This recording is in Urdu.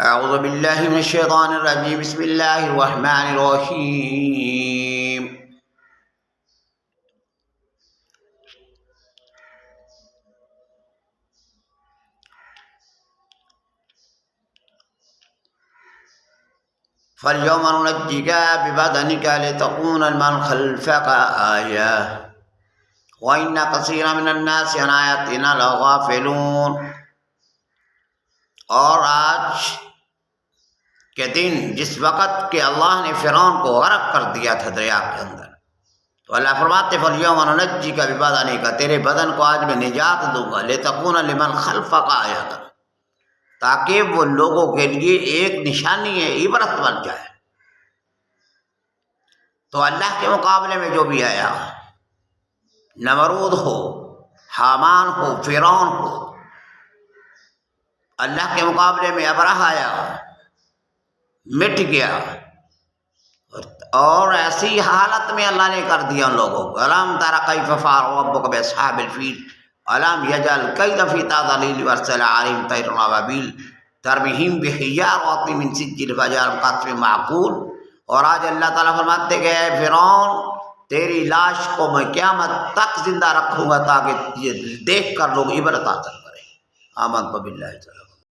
اعوذ باللہ من الشیطان الرجیم بسم اللہ الرحمن الرحیم فَالْيَوْمَ نُنَجِّيكَ بِبَدَنِكَ لِتَكُونَ لِمَنْ خَلْفَكَ آیَةً وَإِنَّ كَثِيرًا مِنَ النَّاسِ عَنْ آیَاتِنَا لَغَافِلُونَ۔ اور آج کے دن جس وقت کہ اللہ نے فرعون کو غرق کر دیا تھا دریا کے اندر، تو اللہ فرماتے فَالْيَوْمَ نُنَجِّيكَ بِبَدَنِكَ، تیرے بدن کو آج میں نجات دوں گا، لِتَكُونَ لِمَنْ خَلْفَكَ آیَةً، تاکہ وہ لوگوں کے لیے ایک نشانی عبرت بن جائے۔ تو اللہ کے مقابلے میں جو بھی آیا، نمرود ہو، حامان ہو، فرعون ہو، اللہ کے مقابلے میں ابرہ آیا، مٹ گیا، اور ایسی حالت میں اللہ نے کر دیا ان لوگوں کو۔ الم تر کیف فعل ربک باصحاب الفیل الم یجعل کید فی تضلیل وارسل علیہم طیرا ابابیل ترمیہم بحجارۃ من سجیل فجعلہم کعصف معقول۔ اور آج اللہ تعالیٰ فرماتے کہ اے فرعون، تیری لاش کو میں قیامت تک زندہ رکھوں گا تاکہ یہ دیکھ کر لوگ عبرت حاصل کریں۔ آمنت باللہ تعالیٰ۔